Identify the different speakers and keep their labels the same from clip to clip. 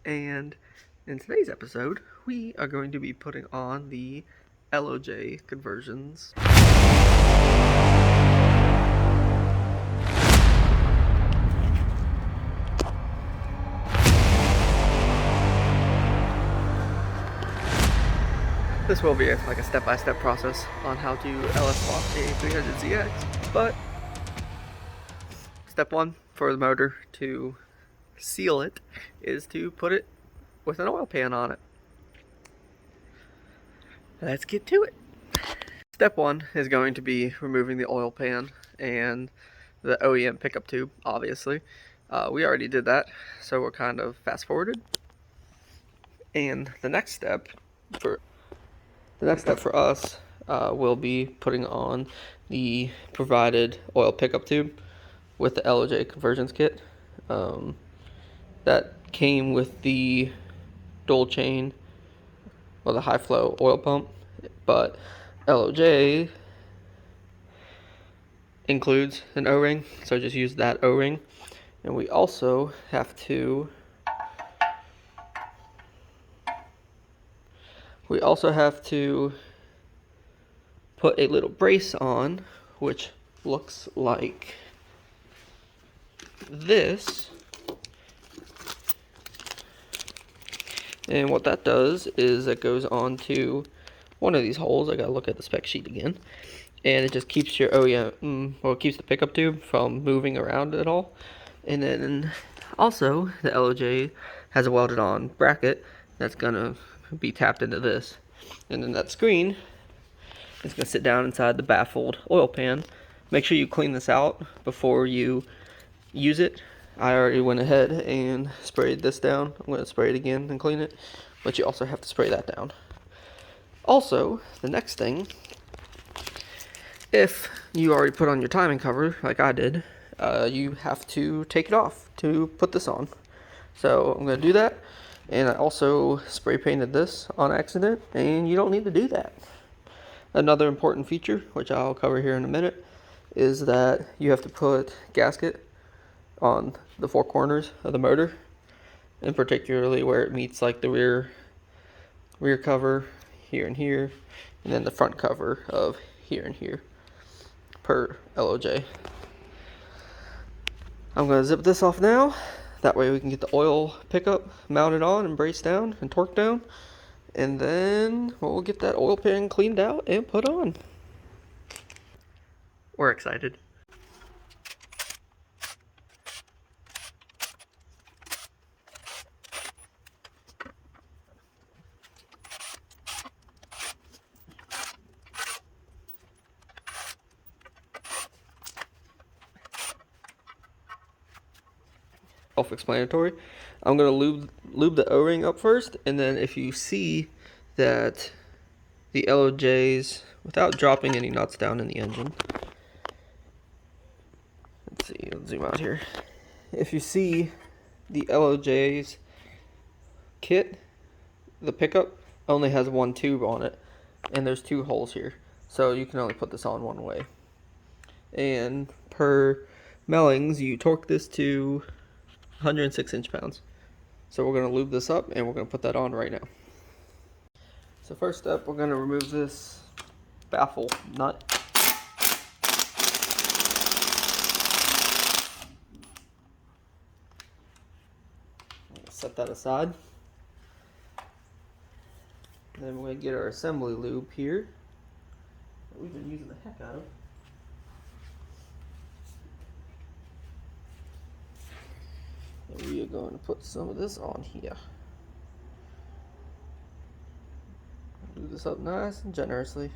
Speaker 1: and in today's episode, we are going to be putting on the LOJ conversions. This will be like a step-by-step process on how to LS swap a 300ZX, but step one for the motor to seal it is to put it with an oil pan on it. Let's get to it. Step one is going to be removing the oil pan and the OEM pickup tube, obviously. We already did that, so we're kind of fast forwarded. And the next step for us will be putting on the provided oil pickup tube with the LOJ conversions kit. That came with the dual chain, well, the high flow oil pump, but LOJ includes an O-ring, so just use that O-ring. And we also have to put a little brace on, which looks like this. And what that does is it goes onto one of these holes. I gotta look at the spec sheet again. And it just keeps your it keeps the pickup tube from moving around at all. And then also the LOJ has a welded on bracket that's gonna be tapped into this. And then that screen is gonna sit down inside the baffled oil pan. Make sure you clean this out before you use it. I already went ahead and sprayed this down. I'm gonna spray it again and clean it, but you also have to spray that down. Also, the next thing, if you already put on your timing cover, like I did, you have to take it off to put this on. So I'm going to do that, and I also spray painted this on accident, and you don't need to do that. Another important feature, which I'll cover here in a minute, is that you have to put gasket on the four corners of the motor, and particularly where it meets like the rear cover here and here, and then the front cover of here and here per LOJ. I'm going to zip this off now. That way we can get the oil pickup mounted on and braced down and torqued down. And then we'll get that oil pan cleaned out and put on. We're excited. Self-explanatory. I'm going to lube the O-ring up first, and then if you see that the LOJs, without dropping any nuts down in the engine, let's see, let's zoom out here. If you see the LOJ's kit, the pickup only has one tube on it, and there's two holes here, so you can only put this on one way. And per Mellings, you torque this to 106 inch-pounds. So we're going to lube this up and we're going to put that on right now. So first up, we're going to remove this baffle nut. Set that aside. Then we're going to get our assembly lube here that we've been using the heck out of. And we are going to put some of this on here. Do this up nice and generously.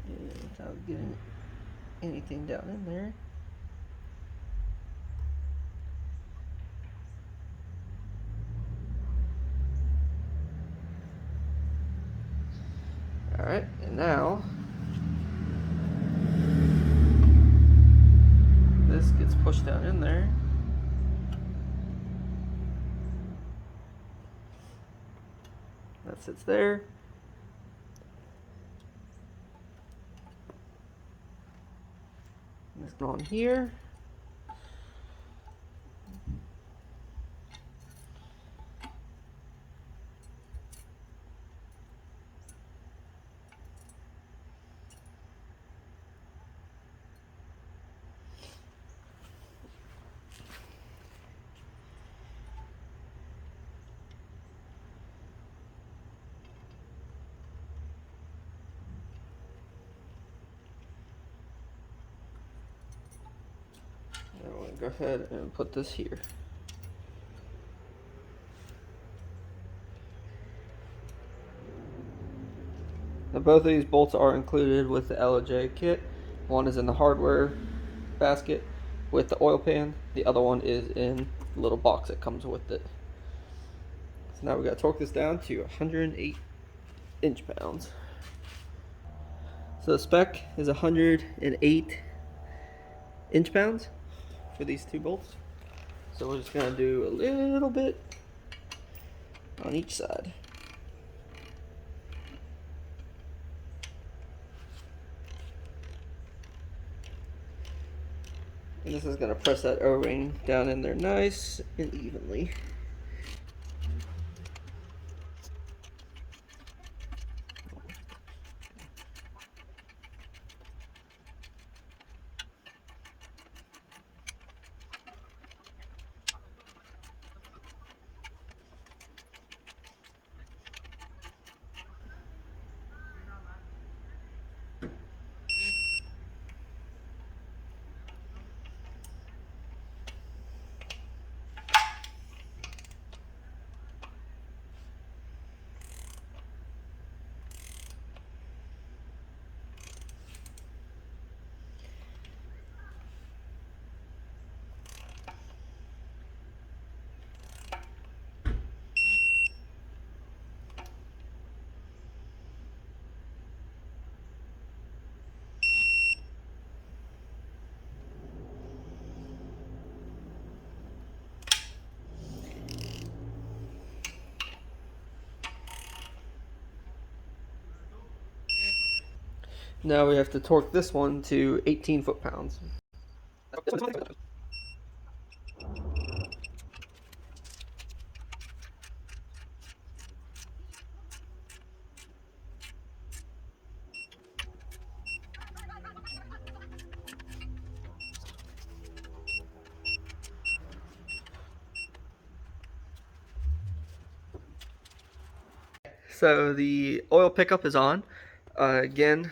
Speaker 1: And without getting anything down in there. Alright, and now this gets pushed down in there. That sits there. on here. I'm going to go ahead and put this here. Now both of these bolts are included with the LOJ kit. One is in the hardware basket with the oil pan. The other one is in the little box that comes with it. So now we got to torque this down to 108 inch-pounds. So the spec is 108 inch-pounds for these two bolts. So we're just going to do a little bit on each side. And this is going to press that O-ring down in there nice and evenly. Now we have to torque this one to 18 foot-pounds. So the oil pickup is on. Again,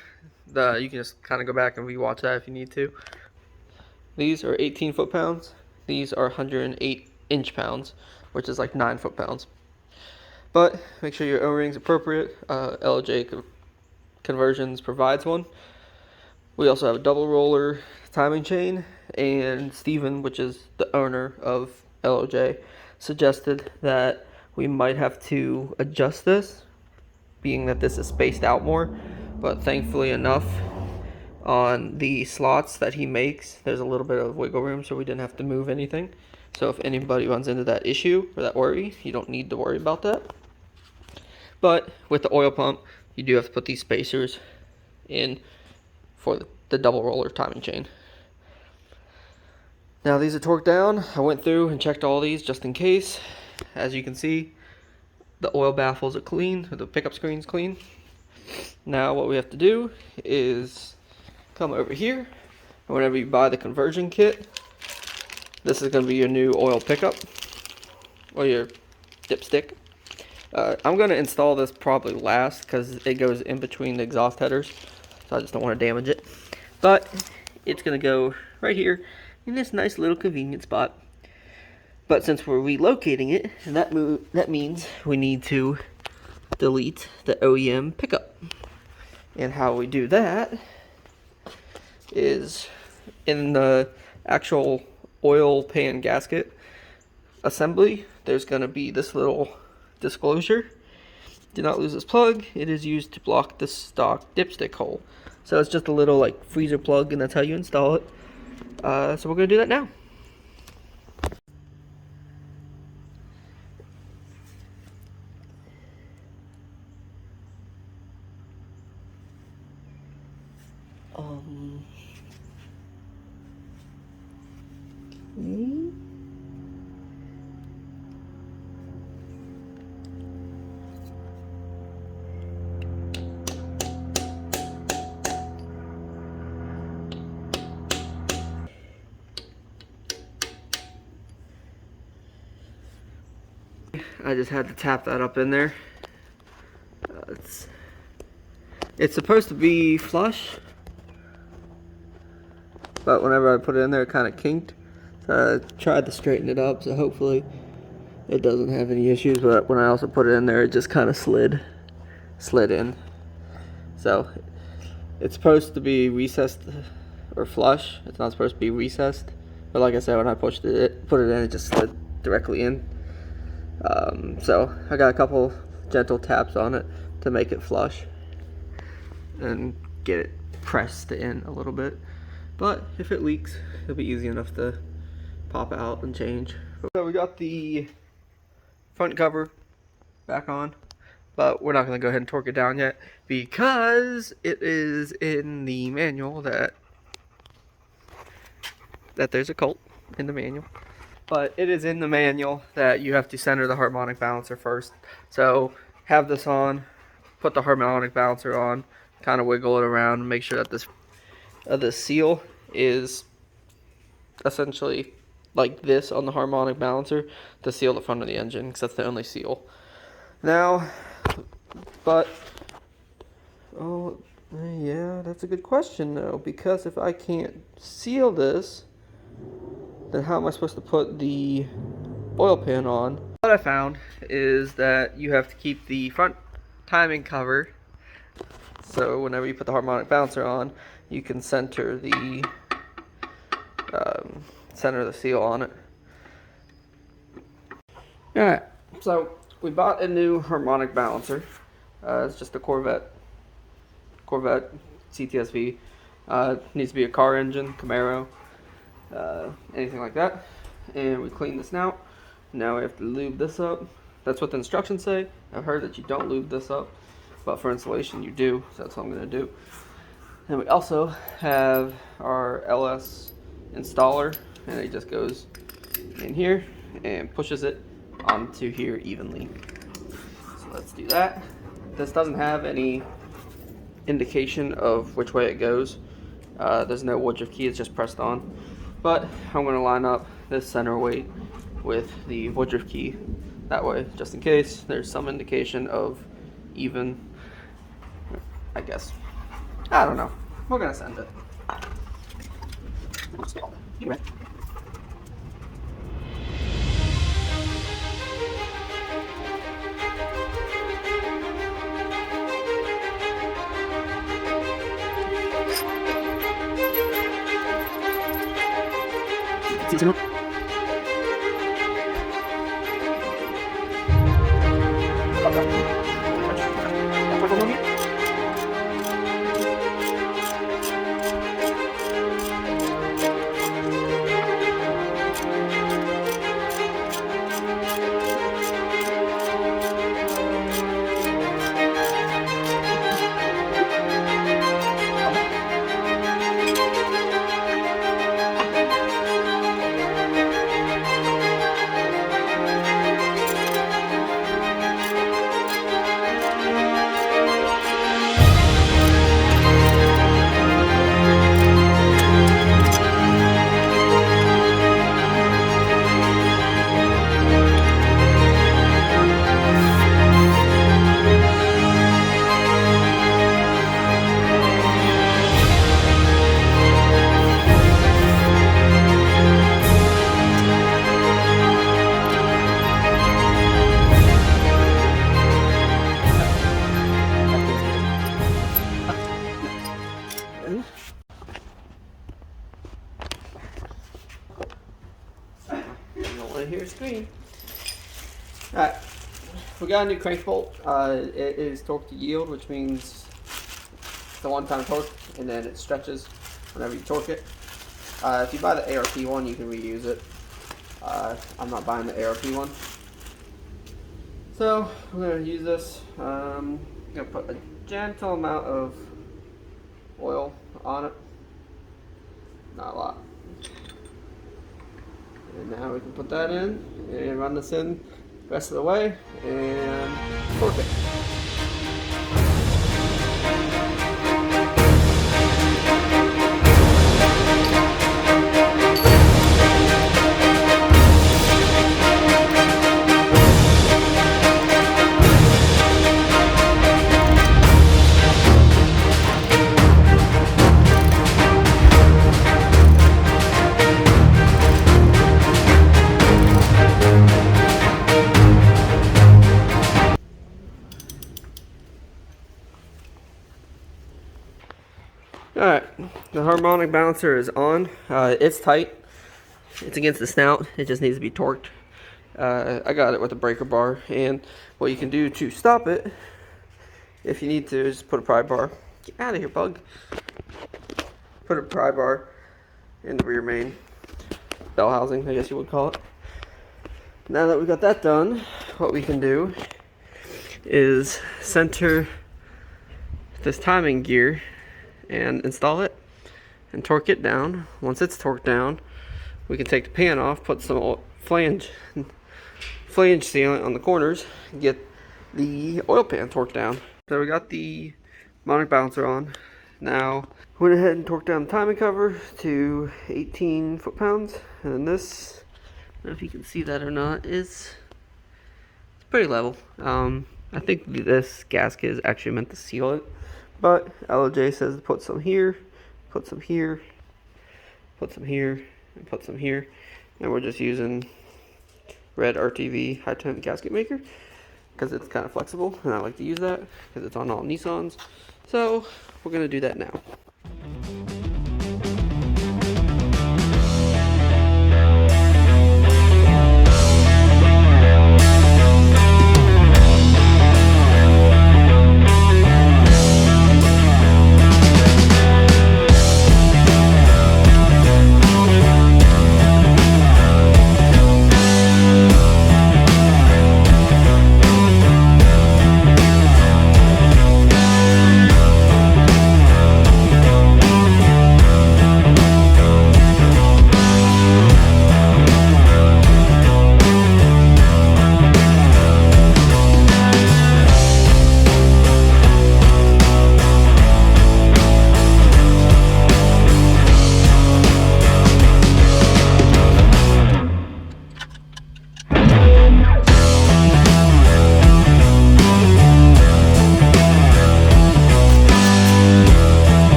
Speaker 1: you can just kind of go back and rewatch that if you need to. These are 18 foot-pounds. These are 108 inch-pounds, which is like 9 foot-pounds. But make sure your O-ring's appropriate. LOJ Conversions provides one. We also have a double roller timing chain, and Steven, which is the owner of LOJ, suggested that we might have to adjust this, being that this is spaced out more. But thankfully enough, on the slots that he makes, there's a little bit of wiggle room, so we didn't have to move anything. So if anybody runs into that issue or that worry, you don't need to worry about that. But with the oil pump, you do have to put these spacers in for the double roller timing chain. Now these are torqued down. I went through and checked all these just in case. As you can see, the oil baffles are clean, or the pickup screen's clean. Now what we have to do is come over here, and whenever you buy the conversion kit, this is going to be your new oil pickup, or your dipstick. I'm going to install this probably last because it goes in between the exhaust headers, so I just don't want to damage it. But it's going to go right here in this nice little convenient spot. But since we're relocating it, that means we need to delete the OEM pickup. And how we do that is in the actual oil pan gasket assembly, there's going to be this little disclosure. Do not lose this plug. It is used to block the stock dipstick hole. So it's just a little like freezer plug, and that's how you install it. So we're going to do that now. I just had to tap that up in there. It's supposed to be flush, but whenever I put it in there, it kind of kinked. So I tried to straighten it up, so hopefully it doesn't have any issues. But when I also put it in there, it just kind of slid in. So it's supposed to be recessed or flush. It's not supposed to be recessed. But like I said, when I put it in, it just slid directly in. So I got a couple gentle taps on it to make it flush and get it pressed in a little bit. But if it leaks, it'll be easy enough to pop out and change. So we got the front cover back on, but we're not going to go ahead and torque it down yet because it is in the manual that there's a colt in the manual. But it is in the manual that you have to center the harmonic balancer first. So have this on, put the harmonic balancer on, kind of wiggle it around and make sure that this seal is essentially like this on the harmonic balancer to seal the front of the engine, because that's the only seal. Now, but, oh yeah, that's a good question though, because if I can't seal this, then how am I supposed to put the oil pan on? What I found is that you have to keep the front timing cover, so whenever you put the harmonic balancer on, you can center the seal on it. Alright, so we bought a new harmonic balancer. It's just a Corvette CTSV. Needs to be a car engine, Camaro, anything like that. And we clean this out. Now we have to lube this up. That's what the instructions say. I've heard that you don't lube this up, but for installation you do, so that's what I'm going to do. And we also have our LS installer, and it just goes in here and pushes it onto here evenly. So let's do that. This doesn't have any indication of which way it goes. There's no Woodruff key, it's just pressed on. But I'm going to line up this center weight with the Woodruff key. That way, just in case, there's some indication of even, I guess. I don't know. We're going to send it. You ready? Seasonal. Here's screen. Alright, we got a new crank bolt. It is torque to yield, which means it's a one-time torque, and then it stretches whenever you torque it. If you buy the ARP one, you can reuse it. I'm not buying the ARP one. So, we're going to use this. I'm going to put a gentle amount of oil on it. Not a lot. And now we can put that in and run this in the rest of the way and torque it. Alright, the harmonic balancer is on. It's tight. It's against the snout. It just needs to be torqued. I got it with a breaker bar, and what you can do to stop it, if you need to, is put a pry bar. Get out of here, bug. Put a pry bar in the rear main bell housing, I guess you would call it. Now that we got that done, what we can do is center this timing gear and install it and torque it down. Once it's torqued down, we can take the pan off, put some flange sealant on the corners, and get the oil pan torqued down. So we got the harmonic balancer on. Now went ahead and torqued down the timing cover to 18 foot-pounds, and then this, I don't know if you can see that or not, it's pretty level. I think this gasket is actually meant to seal it, but LOJ says to put some here, put some here, put some here, and put some here, and we're just using red RTV high temp gasket maker because it's kind of flexible, and I like to use that because it's on all Nissans. So we're gonna do that now.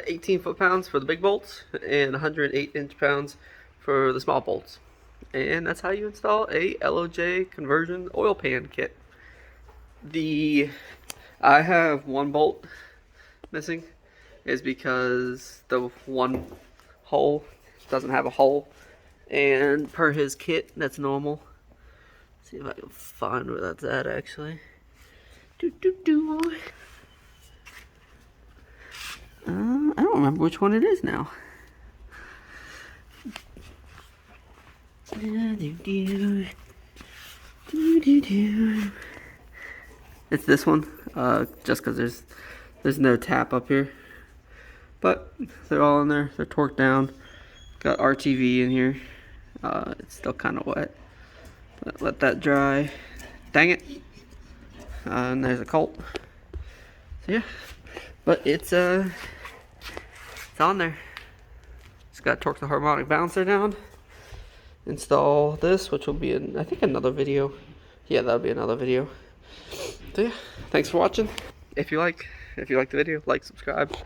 Speaker 1: 18 foot-pounds for the big bolts and 108 inch-pounds for the small bolts. And that's how you install a LOJ conversion oil pan kit. I have one bolt missing is because the one hole doesn't have a hole, and per his kit that's normal. Let's see if I can find where that's at actually. I don't remember which one it is now. It's this one, just because there's no tap up here, but they're all in there. They're torqued down. Got RTV in here. It's still kind of wet, but let that dry. Dang it! And there's a Colt. So yeah, but it's on there. Just got to torque the harmonic balancer down. Install this, which will be in, I think, another video. Yeah, that'll be another video. So yeah, thanks for watching. If you like the video, like, subscribe,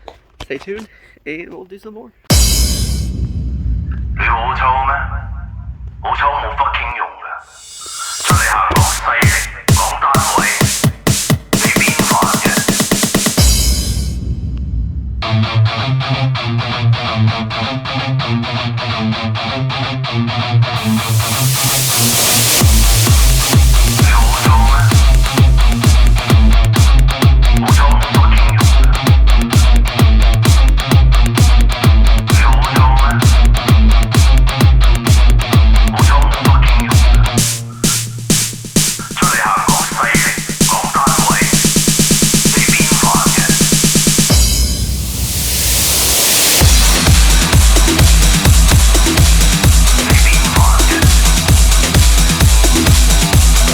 Speaker 1: stay tuned, and we'll do some more.
Speaker 2: 你好臭咩？好臭冇 fucking 用㗎。出嚟行講勢力，講單位，你邊煩嘅？你好